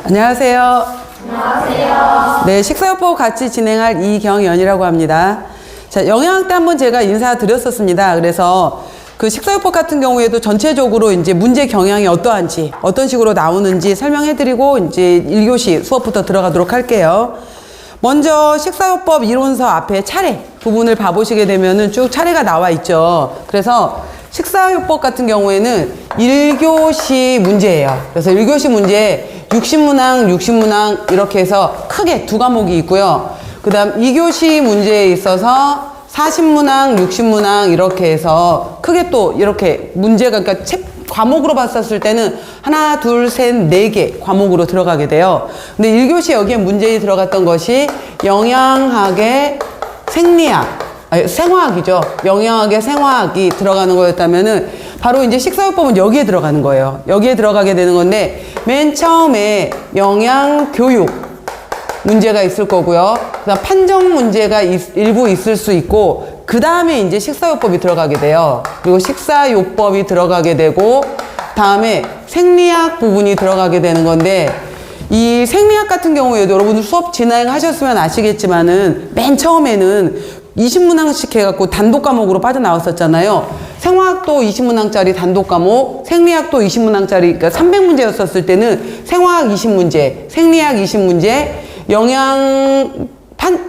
안녕하세요. 안녕하세요. 네, 식사요법 같이 진행할 이경연이라고 합니다. 자, 영양학 때 한번 제가 인사드렸었습니다. 그래서 그 식사요법 같은 경우에도 전체적으로 이제 문제 경향이 어떠한지, 어떤 식으로 나오는지 설명해드리고 이제 1교시 수업부터 들어가도록 할게요. 먼저 식사요법 이론서 앞에 차례 부분을 봐보시게 되면은 쭉 차례가 나와 있죠. 그래서 식사요법 같은 경우에는 1교시 문제예요. 그래서 1교시 문제 60문항, 60문항 이렇게 해서 크게 두 과목이 있고요. 그 다음 2교시 문제에 있어서 40문항, 60문항 이렇게 해서 크게 또 이렇게 문제가 그러니까 과목으로 봤었을 때는 하나, 둘, 셋, 네 개 과목으로 들어가게 돼요. 근데 1교시 여기에 문제에 들어갔던 것이 영양학의 생리학, 생화학이죠. 영양학의 생화학이 들어가는 거였다면은 바로 이제 식사요법은 여기에 들어가는 거예요. 여기에 들어가게 되는 건데 맨 처음에 영양교육 문제가 있을 거고요. 그다음 판정 문제가 일부 있을 수 있고 그 다음에 이제 식사요법이 들어가게 돼요. 그리고 식사요법이 들어가게 되고 다음에 생리학 부분이 들어가게 되는 건데 이 생리학 같은 경우에도 여러분들 수업 진행하셨으면 아시겠지만은 맨 처음에는 20문항씩 해갖고 단독 과목으로 빠져나왔었잖아요. 생화학도 20문항짜리 단독 과목, 생리학도 20문항짜리, 그러니까 300문제였었을 때는 생화학 20문제, 생리학 20문제,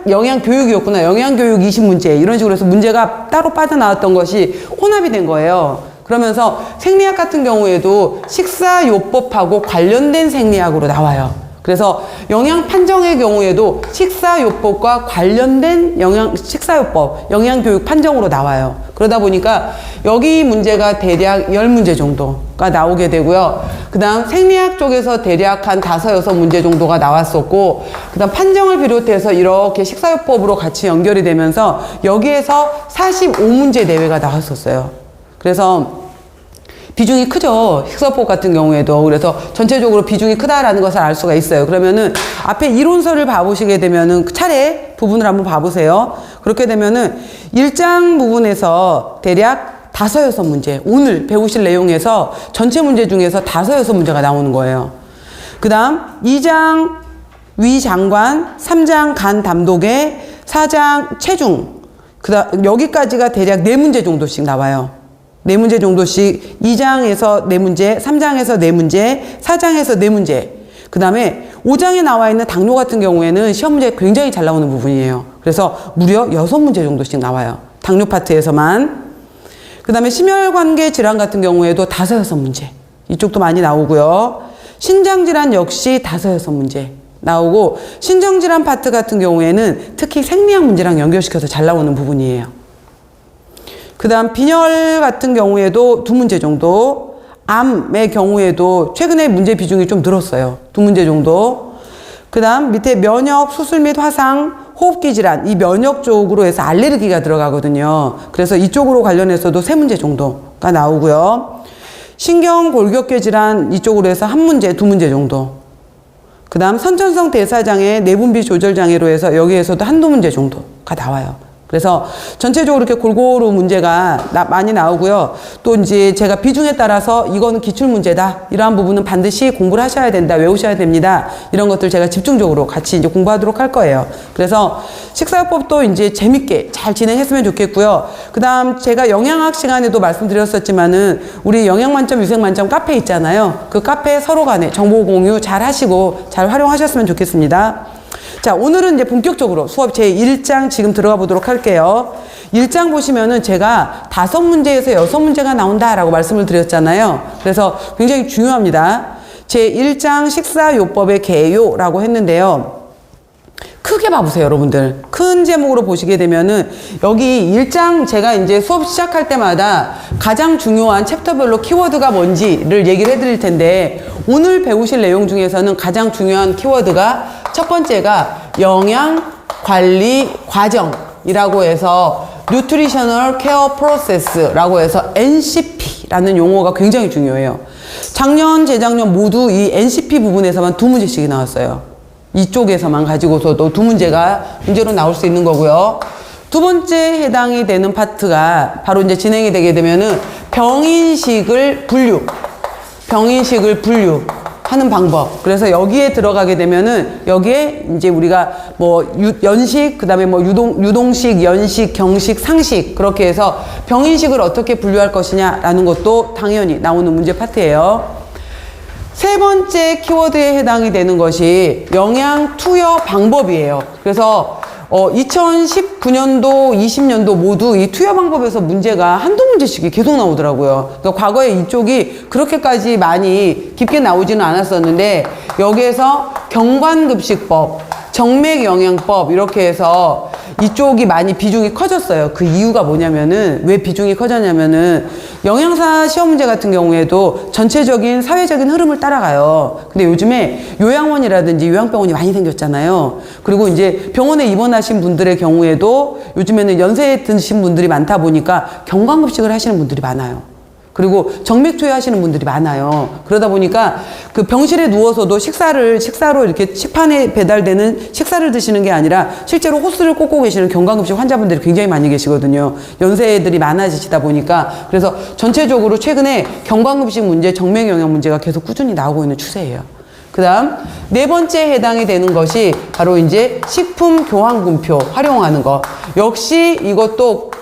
영양교육이었구나. 영양교육 20문제. 이런 식으로 해서 문제가 따로 빠져나왔던 것이 혼합이 된 거예요. 그러면서 생리학 같은 경우에도 식사요법하고 관련된 생리학으로 나와요. 그래서 영양 판정의 경우에도 식사요법과 관련된 식사요법, 영양교육 판정으로 나와요. 그러다 보니까 여기 문제가 대략 10문제 정도가 나오게 되고요. 그 다음 생리학 쪽에서 대략 한 5, 6문제 정도가 나왔었고, 그 다음 판정을 비롯해서 이렇게 식사요법으로 같이 연결이 되면서 여기에서 45문제 내외가 나왔었어요. 그래서 비중이 크죠. 식사요법 같은 경우에도. 그래서 전체적으로 비중이 크다라는 것을 알 수가 있어요. 그러면은 앞에 이론서를 봐보시게 되면은 차례 부분을 한번 봐보세요. 그렇게 되면은 1장 부분에서 대략 5, 6문제, 오늘 배우실 내용에서 전체 문제 중에서 5, 6문제가 나오는 거예요. 그 다음 2장 위장관, 3장 간 담독에, 4장 체중, 그 다음 여기까지가 대략 4문제 정도씩 나와요. 4문제 정도씩 2장에서 4문제, 3장에서 4문제, 4장에서 4문제. 그 다음에 5장에 나와 있는 당뇨 같은 경우에는 시험 문제 굉장히 잘 나오는 부분이에요. 그래서 무려 6문제 정도씩 나와요. 당뇨 파트에서만. 그 다음에 심혈관계 질환 같은 경우에도 5, 6문제. 이쪽도 많이 나오고요. 신장질환 역시 5, 6문제 나오고 신정질환 파트 같은 경우에는 특히 생리학 문제랑 연결시켜서 잘 나오는 부분이에요. 그 다음 빈혈 같은 경우에도 2문제 정도, 암의 경우에도 최근에 문제 비중이 좀 늘었어요. 2문제 정도. 그 다음 밑에 면역, 수술 및 화상, 호흡기 질환, 이 면역 쪽으로 해서 알레르기가 들어가거든요. 그래서 이쪽으로 관련해서도 3문제 정도가 나오고요. 신경골격계 질환 이쪽으로 해서 1문제, 2문제 정도. 그 다음 선천성 대사장애, 내분비 조절 장애로 해서 여기에서도 1, 2문제 정도가 나와요. 그래서 전체적으로 이렇게 골고루 문제가 많이 나오고요. 또 이제 제가 비중에 따라서 이거는 기출문제다. 이러한 부분은 반드시 공부를 하셔야 된다. 외우셔야 됩니다. 이런 것들 제가 집중적으로 같이 이제 공부하도록 할 거예요. 그래서 식사요법도 이제 재밌게 잘 진행했으면 좋겠고요. 그 다음 제가 영양학 시간에도 말씀드렸었지만은 우리 영양만점, 위생만점 카페 있잖아요. 그 카페 서로 간에 정보 공유 잘 하시고 잘 활용하셨으면 좋겠습니다. 자, 오늘은 이제 본격적으로 수업 제1장 지금 들어가 보도록 할게요. 1장 보시면은 제가 5문제에서 6문제가 나온다라고 말씀을 드렸잖아요. 그래서 굉장히 중요합니다. 제1장 식사요법의 개요라고 했는데요. 크게 봐보세요, 여러분들. 큰 제목으로 보시게 되면은 여기 1장 제가 이제 수업 시작할 때마다 가장 중요한 챕터별로 키워드가 뭔지를 얘기를 해드릴 텐데 오늘 배우실 내용 중에서는 가장 중요한 키워드가 첫 번째가 영양관리 과정이라고 해서 Nutritional Care Process라고 해서 NCP라는 용어가 굉장히 중요해요. 작년, 재작년 모두 이 NCP 부분에서만 2문제씩이 나왔어요. 이쪽에서만 가지고서도 2문제가 문제로 나올 수 있는 거고요. 두 번째 해당이 되는 파트가 바로 이제 진행이 되게 되면은 병인식을 분류 하는 방법. 그래서 여기에 들어가게 되면은 여기에 이제 우리가 뭐 연식, 그다음에 뭐 유동식, 연식, 경식, 상식 그렇게 해서 병인식을 어떻게 분류할 것이냐라는 것도 당연히 나오는 문제 파트예요. 세 번째 키워드에 해당이 되는 것이 영양 투여 방법이에요. 그래서 2019년도, 20년도 모두 이 투여 방법에서 문제가 한두 문제씩이 계속 나오더라고요. 그러니까 과거에 이쪽이 그렇게까지 많이 깊게 나오지는 않았었는데 여기에서 경관급식법, 정맥영양법 이렇게 해서 이쪽이 많이 비중이 커졌어요. 그 이유가 뭐냐면은 왜 비중이 커졌냐면은 영양사 시험 문제 같은 경우에도 전체적인 사회적인 흐름을 따라가요. 근데 요즘에 요양원이라든지 요양병원이 많이 생겼잖아요. 그리고 이제 병원에 입원하신 분들의 경우에도 요즘에는 연세에 드신 분들이 많다 보니까 경관급식을 하시는 분들이 많아요. 그리고 정맥 투여하시는 분들이 많아요. 그러다 보니까 그 병실에 누워서도 식사로 이렇게 식판에 배달되는 식사를 드시는 게 아니라 실제로 호스를 꽂고 계시는 경관급식 환자분들이 굉장히 많이 계시거든요. 연세들이 많아지시다 보니까. 그래서 전체적으로 최근에 경관급식 문제, 정맥 영양 문제가 계속 꾸준히 나오고 있는 추세예요. 그 다음 네 번째 해당이 되는 것이 바로 이제 식품 교환군표 활용하는 거. 역시 이것도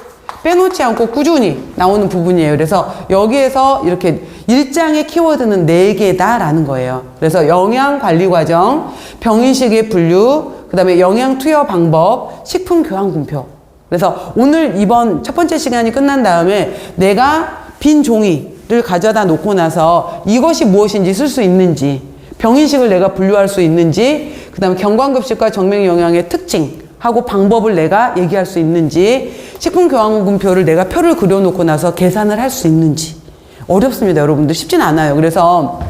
빼놓지 않고 꾸준히 나오는 부분이에요. 그래서 여기에서 이렇게 일장의 키워드는 4개다라는 거예요. 그래서 영양관리과정, 병인식의 분류, 그 다음에 영양투여 방법, 식품교환군표. 그래서 오늘 이번 첫 번째 시간이 끝난 다음에 내가 빈 종이를 가져다 놓고 나서 이것이 무엇인지 쓸 수 있는지, 병인식을 내가 분류할 수 있는지, 그 다음에 경관급식과 정맥영양의 특징, 하고 방법을 내가 얘기할 수 있는지, 식품교환군표를 내가 표를 그려놓고 나서 계산을 할 수 있는지. 어렵습니다, 여러분들. 쉽진 않아요. 그래서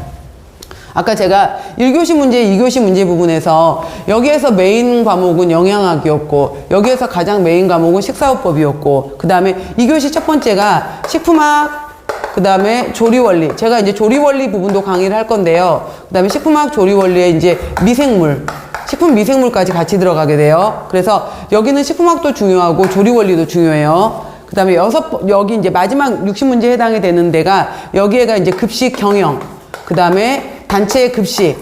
아까 제가 1교시 문제, 2교시 문제 부분에서 여기에서 메인 과목은 영양학이었고 여기에서 가장 메인 과목은 식사요법이었고 그 다음에 2교시 첫 번째가 식품학, 그 다음에 조리원리. 제가 이제 조리원리 부분도 강의를 할 건데요. 그 다음에 식품학 조리원리에 이제 미생물, 식품 미생물까지 같이 들어가게 돼요. 그래서 여기는 식품학도 중요하고 조리원리도 중요해요. 그 다음에 여기 이제 마지막 60문제에 해당이 되는 데가 여기에가 이제 급식 경영, 그 다음에 단체 급식,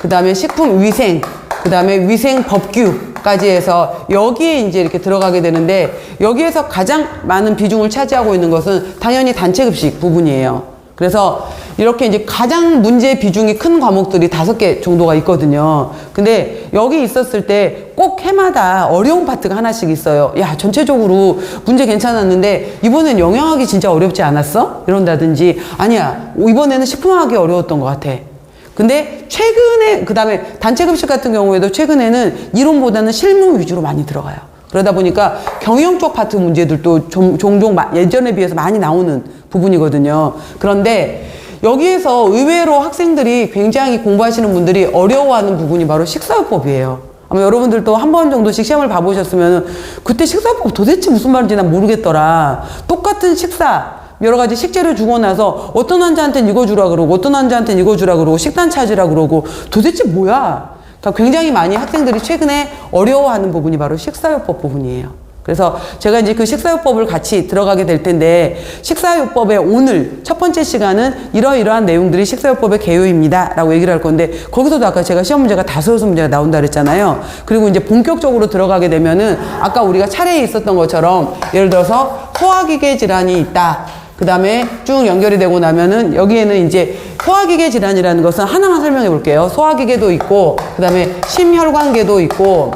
그 다음에 식품 위생, 그 다음에 위생 법규까지 해서 여기에 이제 이렇게 들어가게 되는데 여기에서 가장 많은 비중을 차지하고 있는 것은 당연히 단체 급식 부분이에요. 그래서 이렇게 이제 가장 문제 비중이 큰 과목들이 5개 정도가 있거든요. 근데 여기 있었을 때 꼭 해마다 어려운 파트가 하나씩 있어요. 야, 전체적으로 문제 괜찮았는데 이번엔 영양학이 진짜 어렵지 않았어? 이런다든지 아니야, 이번에는 식품학이 어려웠던 것 같아. 근데 최근에, 그 다음에 단체급식 같은 경우에도 최근에는 이론보다는 실무 위주로 많이 들어가요. 그러다 보니까 경영 쪽 파트 문제들도 종종 예전에 비해서 많이 나오는 부분이거든요. 그런데 여기에서 의외로 학생들이 굉장히 공부하시는 분들이 어려워하는 부분이 바로 식사요법이에요. 아마 여러분들도 한 번 정도씩 시험을 봐보셨으면 그때 식사요법 도대체 무슨 말인지 난 모르겠더라. 똑같은 식사, 여러 가지 식재료 주고 나서 어떤 환자한테는 이거 주라 그러고 어떤 환자한테는 이거 주라 그러고 식단 찾으라 그러고 도대체 뭐야? 그러니까 굉장히 많이 학생들이 최근에 어려워하는 부분이 바로 식사요법 부분이에요. 그래서 제가 이제 그 식사요법을 같이 들어가게 될 텐데 식사요법의 오늘 첫 번째 시간은 이러이러한 내용들이 식사요법의 개요입니다 라고 얘기를 할 건데 거기서도 아까 제가 시험 문제가 5문제가 나온다 그랬잖아요. 그리고 이제 본격적으로 들어가게 되면은 아까 우리가 차례에 있었던 것처럼 예를 들어서 소화기계 질환이 있다. 그 다음에 쭉 연결이 되고 나면은 여기에는 이제 소화기계 질환이라는 것은 하나만 설명해 볼게요. 소화기계도 있고 그 다음에 심혈관계도 있고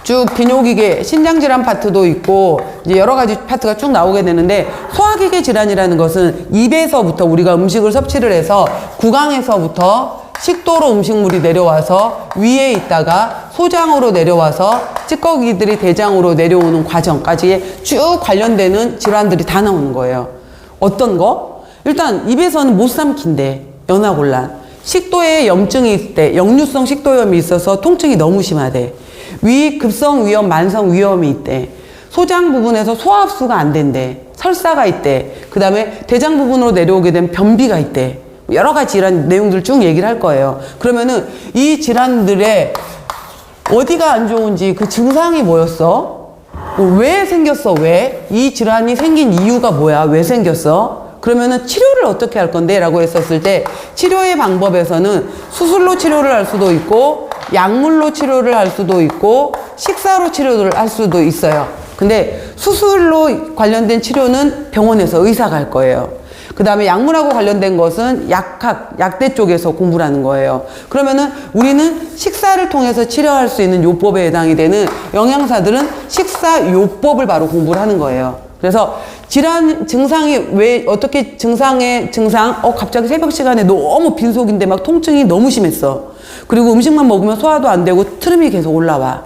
쭉 비뇨기계, 신장질환 파트도 있고 이제 여러 가지 파트가 쭉 나오게 되는데 소화기계 질환이라는 것은 입에서부터 우리가 음식을 섭취를 해서 구강에서부터 식도로 음식물이 내려와서 위에 있다가 소장으로 내려와서 찌꺼기들이 대장으로 내려오는 과정까지 쭉 관련되는 질환들이 다 나오는 거예요. 어떤 거? 일단 입에서는 못 삼킨대, 연화곤란. 식도에 염증이 있을 때, 역류성 식도염이 있어서 통증이 너무 심하대. 위 급성 위염, 만성 위염이 있대. 소장 부분에서 소화 흡수가 안 된대. 설사가 있대. 그 다음에 대장 부분으로 내려오게 되면 변비가 있대. 여러 가지 질환 내용들 쭉 얘기를 할 거예요. 그러면은 이 질환들의 어디가 안 좋은지 그 증상이 뭐였어? 왜 생겼어? 왜? 이 질환이 생긴 이유가 뭐야? 왜 생겼어? 그러면은 치료를 어떻게 할 건데? 라고 했었을 때 치료의 방법에서는 수술로 치료를 할 수도 있고 약물로 치료를 할 수도 있고 식사로 치료를 할 수도 있어요. 근데 수술로 관련된 치료는 병원에서 의사가 할 거예요. 그 다음에 약물하고 관련된 것은 약대 쪽에서 공부를 하는 거예요. 그러면은 우리는 식사를 통해서 치료할 수 있는 요법에 해당이 되는 영양사들은 식사요법을 바로 공부를 하는 거예요. 그래서 질환 증상이 왜 어떻게 갑자기 새벽 시간에 너무 빈속인데 막 통증이 너무 심했어. 그리고 음식만 먹으면 소화도 안 되고 트름이 계속 올라와.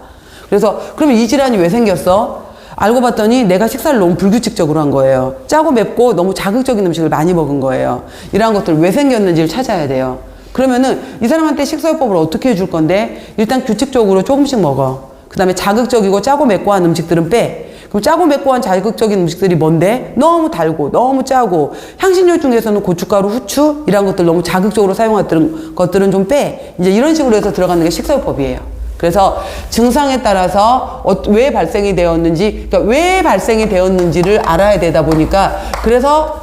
그래서 그러면 이 질환이 왜 생겼어? 알고 봤더니 내가 식사를 너무 불규칙적으로 한 거예요. 짜고 맵고 너무 자극적인 음식을 많이 먹은 거예요. 이러한 것들 왜 생겼는지를 찾아야 돼요. 그러면은 이 사람한테 식사요법을 어떻게 해줄 건데 일단 규칙적으로 조금씩 먹어. 그 다음에 자극적이고 짜고 맵고 한 음식들은 빼. 그럼 짜고 맵고 한 자극적인 음식들이 뭔데? 너무 달고 너무 짜고 향신료 중에서는 고춧가루, 후추 이런 것들 너무 자극적으로 사용하는 것들은 좀 빼. 이제 이런 식으로 해서 들어가는 게 식사요법이에요. 그래서 증상에 따라서 왜 발생이 되었는지, 그러니까 왜 발생이 되었는지를 알아야 되다 보니까 그래서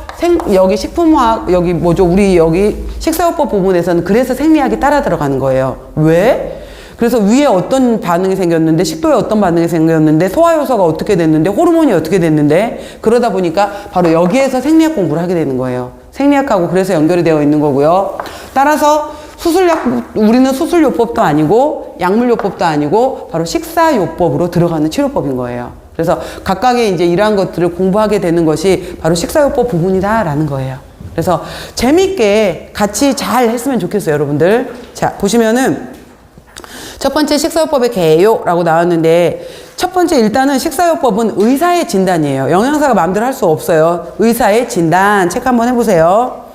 여기 식품화학 우리 여기 식사요법 부분에서는 그래서 생리학이 따라 들어가는 거예요. 왜? 그래서 위에 어떤 반응이 생겼는데, 식도에 어떤 반응이 생겼는데, 소화효소가 어떻게 됐는데, 호르몬이 어떻게 됐는데, 그러다 보니까 바로 여기에서 생리학 공부를 하게 되는 거예요. 생리학하고 그래서 연결이 되어 있는 거고요. 따라서 우리는 수술요법도 아니고 약물요법도 아니고 바로 식사요법으로 들어가는 치료법인 거예요. 그래서 각각의 이제 이러한 것들을 공부하게 되는 것이 바로 식사요법 부분이다라는 거예요. 그래서 재밌게 같이 잘 했으면 좋겠어요, 여러분들. 자, 보시면은 첫 번째 식사요법의 개요라고 나왔는데 첫 번째 일단은 식사요법은 의사의 진단이에요. 영양사가 마음대로 할 수 없어요. 의사의 진단 체크 한번 해보세요.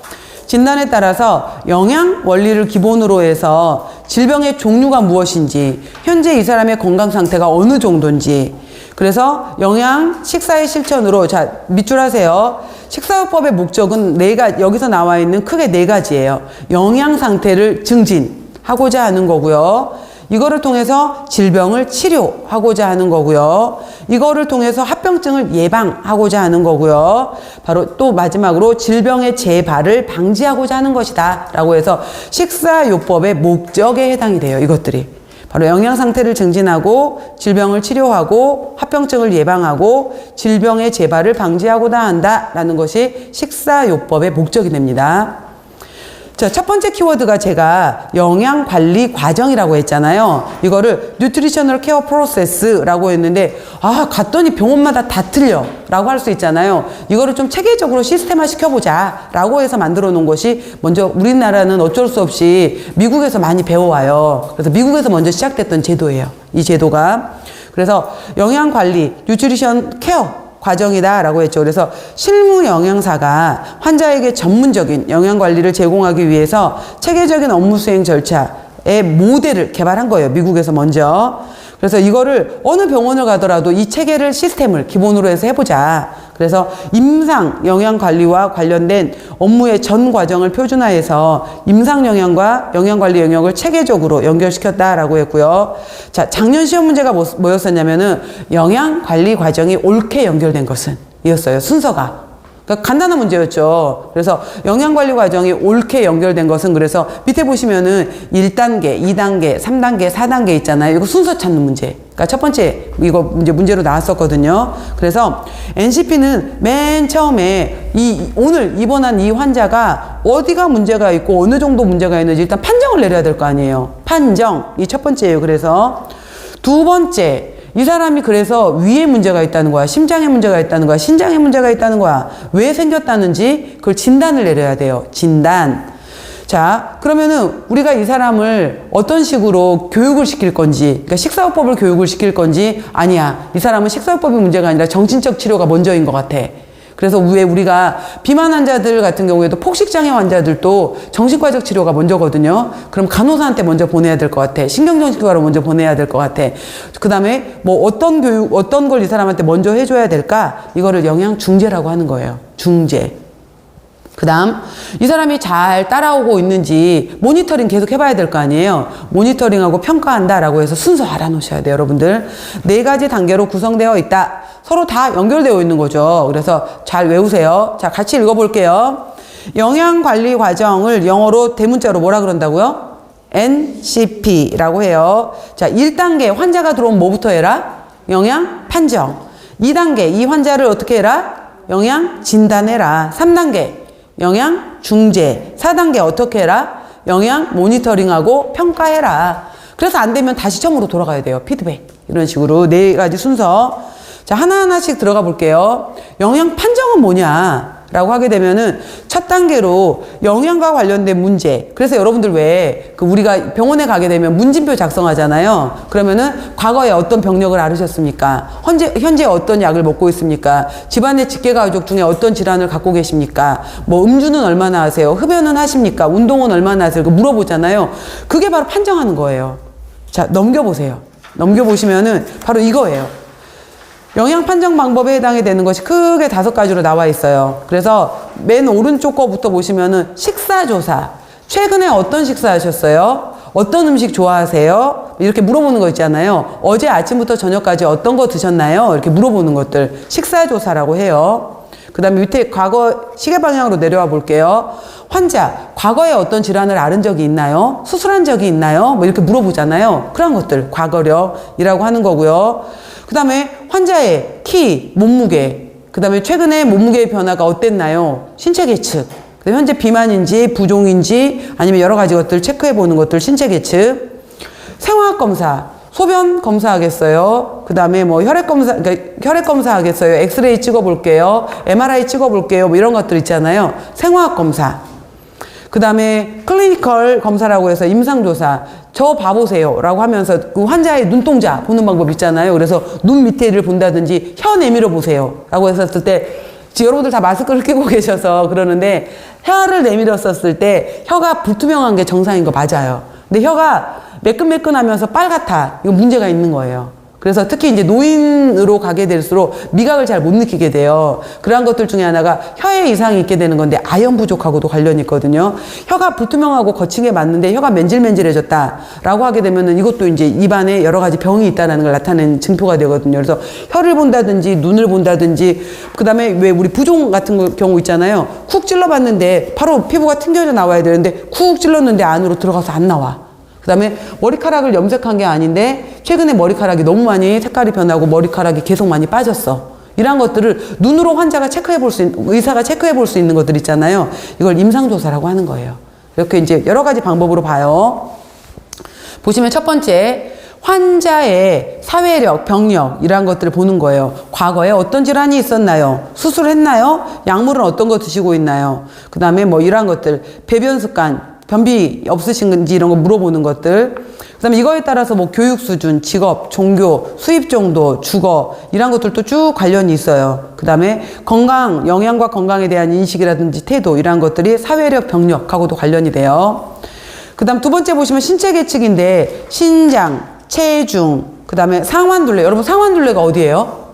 진단에 따라서 영양 원리를 기본으로 해서 질병의 종류가 무엇인지, 현재 이 사람의 건강 상태가 어느 정도인지, 그래서 영양, 식사의 실천으로, 자, 밑줄 하세요. 식사요법의 목적은 여기서 나와 있는 크게 4가지예요. 영양 상태를 증진하고자 하는 거고요. 이거를 통해서 질병을 치료하고자 하는 거고요. 이거를 통해서 합병증을 예방하고자 하는 거고요. 바로 또 마지막으로 질병의 재발을 방지하고자 하는 것이다 라고 해서 식사요법의 목적에 해당이 돼요. 이것들이 바로 영양 상태를 증진하고 질병을 치료하고 합병증을 예방하고 질병의 재발을 방지하고자 한다라는 것이 식사요법의 목적이 됩니다. 자, 첫 번째 키워드가 제가 영양 관리 과정이라고 했잖아요. 이거를 뉴트리셔널 케어 프로세스라고 했는데, 갔더니 병원마다 다 틀려 라고 할 수 있잖아요. 이거를 좀 체계적으로 시스템화 시켜보자 라고 해서 만들어 놓은 것이 먼저 우리나라는 어쩔 수 없이 미국에서 많이 배워와요. 그래서 미국에서 먼저 시작됐던 제도예요. 이 제도가. 그래서 영양 관리, 뉴트리션 케어 과정이다 라고 했죠. 그래서 실무 영양사가 환자에게 전문적인 영양관리를 제공하기 위해서 체계적인 업무 수행 절차의 모델을 개발한 거예요. 미국에서 먼저. 그래서 이거를 어느 병원을 가더라도 이 체계를 시스템을 기본으로 해서 해보자. 그래서 임상 영양관리와 관련된 업무의 전 과정을 표준화해서 임상 영양과 영양관리 영역을 체계적으로 연결시켰다라고 했고요. 자, 작년 시험 문제가 뭐였었냐면은 영양관리 과정이 옳게 연결된 것은 이었어요. 순서가. 그러니까 간단한 문제였죠. 그래서 영양관리 과정이 옳게 연결된 것은 그래서 밑에 보시면은 1단계, 2단계, 3단계, 4단계 있잖아요. 이거 순서 찾는 문제. 그러니까 첫 번째 이거 이제 문제로 나왔었거든요. 그래서 NCP는 맨 처음에 오늘 입원한 이 환자가 어디가 문제가 있고 어느 정도 문제가 있는지 일단 판정을 내려야 될 거 아니에요. 판정이 첫 번째예요. 그래서 두 번째, 이 사람이 그래서 위에 문제가 있다는 거야. 심장에 문제가 있다는 거야. 신장에 문제가 있다는 거야. 왜 생겼다는지 그걸 진단을 내려야 돼요. 진단. 자, 그러면은 우리가 이 사람을 어떤 식으로 교육을 시킬 건지, 그러니까 식사요법을 교육을 시킬 건지, 아니야. 이 사람은 식사요법이 문제가 아니라 정신적 치료가 먼저인 것 같아. 그래서 왜 우리가 비만 환자들 같은 경우에도 폭식장애 환자들도 정신과적 치료가 먼저거든요. 그럼 간호사한테 먼저 보내야 될 것 같아. 신경정신과로 먼저 보내야 될 것 같아. 그 다음에 뭐 어떤 교육, 어떤 걸 이 사람한테 먼저 해줘야 될까? 이거를 영양중재라고 하는 거예요. 중재. 그 다음 이 사람이 잘 따라오고 있는지 모니터링 계속 해봐야 될 거 아니에요. 모니터링하고 평가한다라고 해서 순서 알아놓으셔야 돼요. 여러분들 4가지 단계로 구성되어 있다. 서로 다 연결되어 있는 거죠. 그래서 잘 외우세요. 자, 같이 읽어볼게요. 영양관리 과정을 영어로 대문자로 뭐라 그런다고요? NCP라고 해요. 자, 1단계 환자가 들어오면 뭐부터 해라? 영양 판정. 2단계 이 환자를 어떻게 해라? 영양 진단해라. 3단계 영양 중재. 4단계 어떻게 해라? 영양 모니터링하고 평가해라. 그래서 안 되면 다시 처음으로 돌아가야 돼요. 피드백. 이런 식으로 4가지 순서. 자, 하나하나씩 들어가 볼게요. 영양 판정은 뭐냐? 라고 하게 되면은 첫 단계로 영양과 관련된 문제. 그래서 여러분들 왜 우리가 병원에 가게 되면 문진표 작성하잖아요. 그러면은 과거에 어떤 병력을 앓으셨습니까? 현재 어떤 약을 먹고 있습니까? 집안의 직계가족 중에 어떤 질환을 갖고 계십니까? 뭐 음주는 얼마나 하세요? 흡연은 하십니까? 운동은 얼마나 하세요? 물어보잖아요. 그게 바로 판정하는 거예요. 자, 넘겨보세요. 넘겨보시면은 바로 이거예요. 영양 판정 방법에 해당이 되는 것이 크게 5가지로 나와 있어요. 그래서 맨 오른쪽 거부터 보시면은 식사조사. 최근에 어떤 식사 하셨어요? 어떤 음식 좋아하세요? 이렇게 물어보는 거 있잖아요. 어제 아침부터 저녁까지 어떤 거 드셨나요? 이렇게 물어보는 것들. 식사조사라고 해요. 그 다음에 밑에 과거 시계 방향으로 내려와 볼게요. 환자, 과거에 어떤 질환을 앓은 적이 있나요? 수술한 적이 있나요? 뭐 이렇게 물어보잖아요. 그런 것들, 과거력이라고 하는 거고요. 그 다음에 환자의 키, 몸무게, 그 다음에 최근에 몸무게의 변화가 어땠나요? 신체 계측, 현재 비만인지 부종인지 아니면 여러 가지 것들 체크해 보는 것들, 신체 계측, 생화학 검사, 소변 검사하겠어요. 그 다음에 뭐 혈액 검사, 그러니까 혈액 검사하겠어요. 엑스레이 찍어볼게요. MRI 찍어볼게요. 뭐 이런 것들 있잖아요. 생화학 검사. 그 다음에 클리니컬 검사라고 해서 임상조사. 저 봐보세요 라고 하면서 그 환자의 눈동자 보는 방법 있잖아요. 그래서 눈 밑에를 본다든지 혀 내밀어 보세요 라고 했었을 때, 지금 여러분들 다 마스크를 끼고 계셔서 그러는데 혀를 내밀었었을 때 혀가 불투명한 게 정상인 거 맞아요. 근데 혀가 매끈매끈하면서 빨갛다. 이거 문제가 있는 거예요. 그래서 특히 이제 노인으로 가게 될수록 미각을 잘 못 느끼게 돼요. 그러한 것들 중에 하나가 혀에 이상이 있게 되는 건데 아연 부족하고도 관련이 있거든요. 혀가 불투명하고 거친 게 맞는데 혀가 맨질맨질해졌다라고 하게 되면은 이것도 이제 입안에 여러 가지 병이 있다는 걸 나타내는 증표가 되거든요. 그래서 혀를 본다든지 눈을 본다든지, 그 다음에 왜 우리 부종 같은 경우 있잖아요. 쿡 찔러봤는데 바로 피부가 튕겨져 나와야 되는데 쿡 찔렀는데 안으로 들어가서 안 나와. 그 다음에 머리카락을 염색한 게 아닌데 최근에 머리카락이 너무 많이 색깔이 변하고 머리카락이 계속 많이 빠졌어. 이런 것들을 눈으로 환자가 체크해 볼 수 있는, 의사가 체크해 볼 수 있는 것들 있잖아요. 이걸 임상조사라고 하는 거예요. 이렇게 이제 여러 가지 방법으로 봐요. 보시면 첫 번째, 환자의 사회력, 병력 이런 것들을 보는 거예요. 과거에 어떤 질환이 있었나요? 수술했나요? 약물은 어떤 거 드시고 있나요? 그 다음에 뭐 이러한 것들, 배변 습관, 변비 없으신지 이런 거 물어보는 것들. 그 다음에 이거에 따라서 뭐 교육 수준, 직업, 종교, 수입 정도, 주거 이런 것들도 쭉 관련이 있어요. 그 다음에 건강, 영양과 건강에 대한 인식이라든지 태도 이런 것들이 사회력, 병력하고도 관련이 돼요. 그 다음 두 번째 보시면 신체 계측인데 신장, 체중, 그 다음에 상완둘레. 여러분 상완둘레가 어디예요?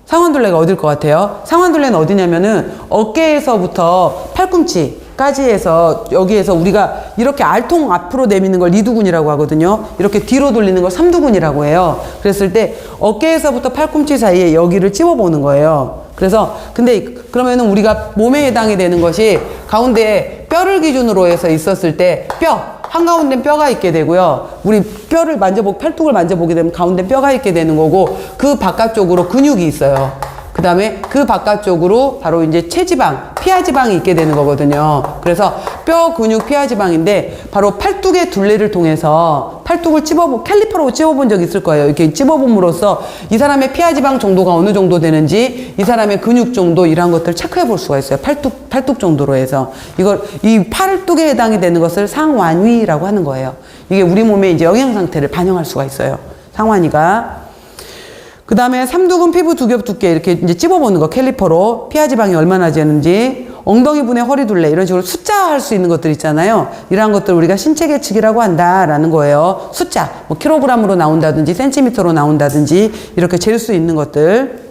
상완둘레가 어딜 것 같아요? 상완둘레는 어디냐면은 어깨에서부터 팔꿈치까지 해서 여기에서 우리가 이렇게 알통 앞으로 내미는 걸 이두근이라고 하거든요. 이렇게 뒤로 돌리는 걸 삼두근이라고 해요. 그랬을 때 어깨에서부터 팔꿈치 사이에 여기를 찝어보는 거예요. 그래서 근데 그러면은 우리가 몸에 해당이 되는 것이 가운데 뼈를 기준으로 해서 있었을 때 뼈 한가운데 뼈가 있게 되고요. 우리 뼈를 만져보고 팔뚝을 만져보게 되면 가운데 뼈가 있게 되는 거고, 그 바깥쪽으로 근육이 있어요. 그 다음에 그 바깥쪽으로 바로 이제 체지방, 피하지방이 있게 되는 거거든요. 그래서 뼈, 근육, 피하지방인데 바로 팔뚝의 둘레를 통해서 팔뚝을 캘리퍼로 찝어본 적 있을 거예요. 이렇게 찝어봄으로써 이 사람의 피하지방 정도가 어느 정도 되는지, 이 사람의 근육 정도 이런 것들을 체크해 볼 수가 있어요. 팔뚝 정도로 해서 이 팔뚝에 해당이 되는 것을 상완위라고 하는 거예요. 이게 우리 몸의 이제 영양 상태를 반영할 수가 있어요. 상완위가. 그 다음에 삼두근 피부 두겹 두께 이렇게 이제 찝어보는 거, 캘리퍼로 피하지방이 얼마나 되는지, 엉덩이 분의 허리 둘레 이런 식으로 숫자할 수 있는 것들 있잖아요. 이러한 것들 우리가 신체 계측이라고 한다라는 거예요. 숫자, 뭐 킬로그램으로 나온다든지 센티미터로 나온다든지 이렇게 잴 수 있는 것들.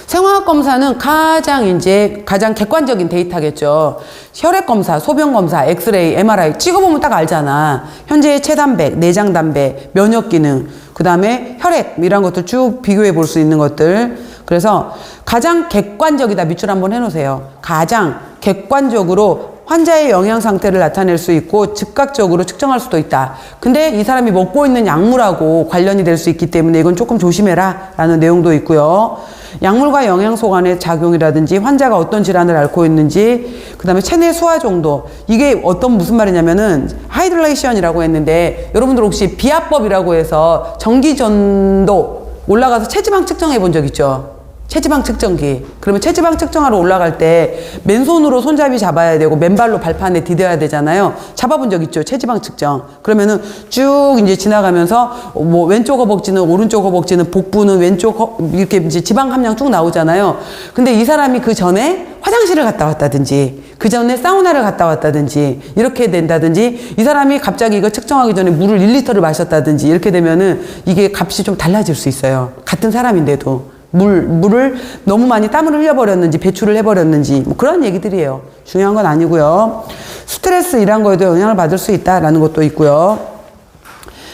생화학 검사는 가장 객관적인 데이터겠죠. 혈액 검사, 소변 검사, 엑스레이, MRI 찍어보면 딱 알잖아. 현재의 체단백, 내장 단백, 면역 기능, 그 다음에 혈액 이런 것들 쭉 비교해 볼 수 있는 것들. 그래서 가장 객관적이다. 밑줄 한번 해놓으세요. 가장 객관적으로 환자의 영양 상태를 나타낼 수 있고 즉각적으로 측정할 수도 있다. 근데 이 사람이 먹고 있는 약물하고 관련이 될 수 있기 때문에 이건 조금 조심해라 라는 내용도 있고요. 약물과 영양소 간의 작용이라든지 환자가 어떤 질환을 앓고 있는지, 그 다음에 체내 수화 정도. 이게 무슨 말이냐면은 하이드레이션이라고 했는데 여러분들 혹시 비압법이라고 해서 전기전도 올라가서 체지방 측정해 본 적 있죠? 체지방 측정기. 그러면 체지방 측정하러 올라갈 때 맨손으로 손잡이 잡아야 되고 맨발로 발판에 디뎌야 되잖아요. 잡아본 적 있죠? 체지방 측정. 그러면은 쭉 이제 지나가면서 뭐 왼쪽 허벅지는 오른쪽 허벅지는 복부는 왼쪽 이렇게 이제 지방 함량 쭉 나오잖아요. 근데 이 사람이 그 전에 화장실을 갔다 왔다든지 그 전에 사우나를 갔다 왔다든지 이렇게 된다든지 이 사람이 갑자기 이거 측정하기 전에 물을 1리터를 마셨다든지 이렇게 되면은 이게 값이 좀 달라질 수 있어요. 같은 사람인데도. 물을 너무 많이 땀을 흘려버렸는지 배출을 해버렸는지 뭐 그런 얘기들이에요. 중요한 건 아니고요. 스트레스 이런 거에도 영향을 받을 수 있다라는 것도 있고요.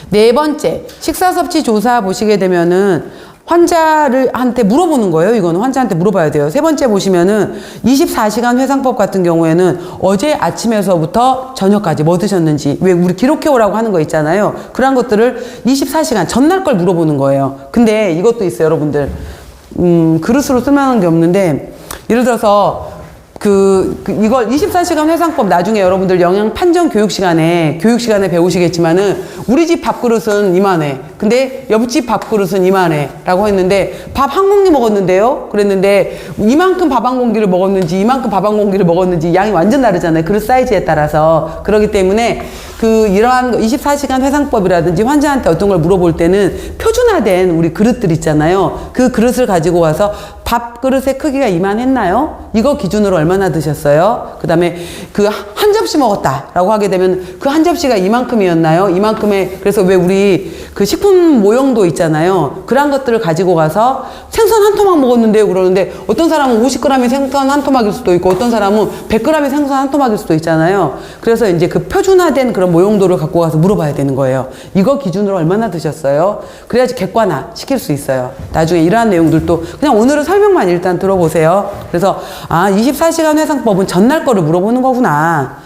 네 번째, 식사 섭취 조사 보시게 되면은 환자한테 물어보는 거예요. 이거는 환자한테 물어봐야 돼요. 세 번째 보시면은 24시간 회상법 같은 경우에는 어제 아침에서부터 저녁까지 뭐 드셨는지, 왜 우리 기록해 오라고 하는 거 있잖아요. 그런 것들을 24시간 전날 걸 물어보는 거예요. 근데 이것도 있어요, 여러분들. 그릇으로 쓸만한 게 없는데, 예를 들어서 이걸 24시간 회상법 나중에 여러분들 영양 판정 교육 시간에 배우시겠지만은 우리 집 밥그릇은 이만해. 근데 옆집 밥그릇은 이만해. 라고 했는데 밥 한 공기 먹었는데요? 그랬는데 이만큼 밥 한 공기를 먹었는지 이만큼 밥 한 공기를 먹었는지 양이 완전 다르잖아요. 그릇 사이즈에 따라서. 그렇기 때문에 이러한 24시간 회상법이라든지 환자한테 어떤 걸 물어볼 때는 표준화된 우리 그릇들 있잖아요. 그 그릇을 가지고 와서 밥그릇의 크기가 이만했나요? 이거 기준으로 얼마나 드셨어요? 그 다음에 한 접시 먹었다라고 하게 되면 그 한 접시가 이만큼이었나요? 이만큼의, 그래서 왜 우리 식품 모형도 있잖아요. 그런 것들을 가지고 가서 생선 한 토막 먹었는데요. 그러는데 어떤 사람은 50g이 생선 한 토막일 수도 있고 어떤 사람은 100g이 생선 한 토막일 수도 있잖아요. 그래서 이제 그 표준화된 그런 모형도를 갖고 가서 물어봐야 되는 거예요. 이거 기준으로 얼마나 드셨어요? 그래야지 객관화 시킬 수 있어요. 나중에 이러한 내용들도 그냥 오늘은 설명만 일단 들어보세요. 그래서 24시간 회상법은 전날 거를 물어보는 거구나.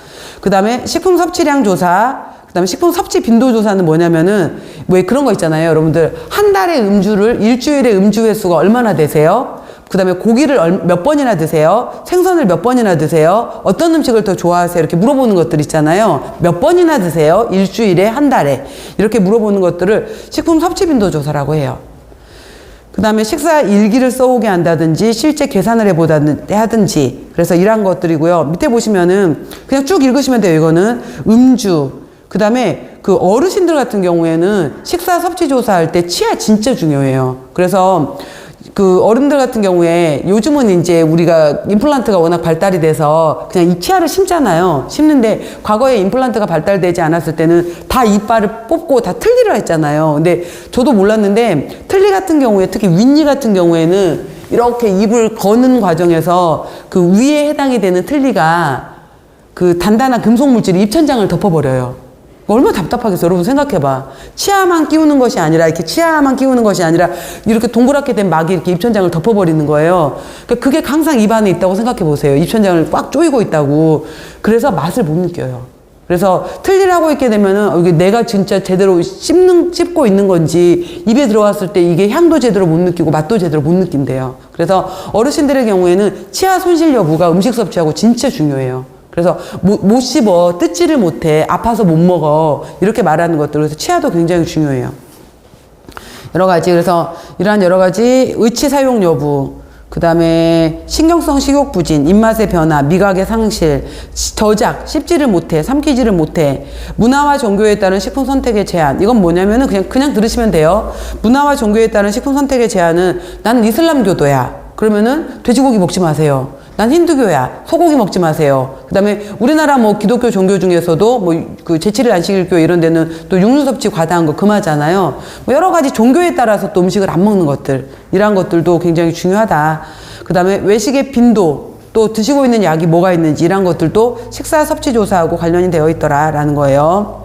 그 다음에 식품 섭취량 조사, 그 다음에 식품 섭취 빈도 조사는 뭐냐면은 왜 그런 거 있잖아요. 여러분들 한 달에 일주일에 음주 횟수가 얼마나 되세요? 그 다음에 고기를 몇 번이나 드세요? 생선을 몇 번이나 드세요? 어떤 음식을 더 좋아하세요? 이렇게 물어보는 것들 있잖아요. 몇 번이나 드세요? 일주일에, 한 달에. 이렇게 물어보는 것들을 식품 섭취 빈도 조사라고 해요. 그 다음에 식사 일기를 써오게 한다든지 실제 계산을 하든지 그래서 이런 것들이고요. 밑에 보시면은 그냥 쭉 읽으시면 돼요. 이거는 음주, 그 다음에 어르신들 같은 경우에는 식사 섭취 조사할 때 치아 진짜 중요해요. 그래서 어른들 같은 경우에 요즘은 이제 우리가 임플란트가 워낙 발달이 돼서 그냥 이 치아를 심잖아요. 심는데 과거에 임플란트가 발달되지 않았을 때는 다 이빨을 뽑고 다 틀니를 했잖아요. 근데 저도 몰랐는데 틀니 같은 경우에 특히 윗니 같은 경우에는 이렇게 입을 거는 과정에서 위에 해당이 되는 틀니가 단단한 금속 물질이 입천장을 덮어버려요. 얼마나 답답하겠어요. 여러분 생각해봐. 치아만 끼우는 것이 아니라 이렇게 동그랗게 된 막이 이렇게 입천장을 덮어버리는 거예요. 그러니까 그게 항상 입 안에 있다고 생각해보세요. 입천장을 꽉 조이고 있다고. 그래서 맛을 못 느껴요. 그래서 틀니를 하고 있게 되면은 이게 내가 진짜 제대로 씹고 있는 건지 입에 들어왔을 때 이게 향도 제대로 못 느끼고 맛도 제대로 못 느낀대요. 그래서 어르신들의 경우에는 치아 손실 여부가 음식 섭취하고 진짜 중요해요. 그래서 못 씹어, 뜯지를 못해, 아파서 못 먹어 이렇게 말하는 것들. 그래서 치아도 굉장히 중요해요. 여러 가지. 그래서 이러한 여러 가지 의치 사용 여부, 그 다음에 신경성 식욕 부진, 입맛의 변화, 미각의 상실, 저작, 씹지를 못해, 삼키지를 못해, 문화와 종교에 따른 식품 선택의 제한. 이건 뭐냐면은 그냥 들으시면 돼요. 문화와 종교에 따른 식품 선택의 제한은 나는 이슬람교도야. 그러면은 돼지고기 먹지 마세요. 난 힌두교야. 소고기 먹지 마세요. 그 다음에 우리나라 뭐 기독교 종교 중에서도 뭐 그 제7일 안식일교회 이런 데는 또 육류 섭취 과다한 거 금하잖아요. 뭐 여러 가지 종교에 따라서 또 음식을 안 먹는 것들, 이러한 것들도 굉장히 중요하다. 그 다음에 외식의 빈도, 또 드시고 있는 약이 뭐가 있는지 이런 것들도 식사 섭취 조사하고 관련이 되어 있더라라는 거예요.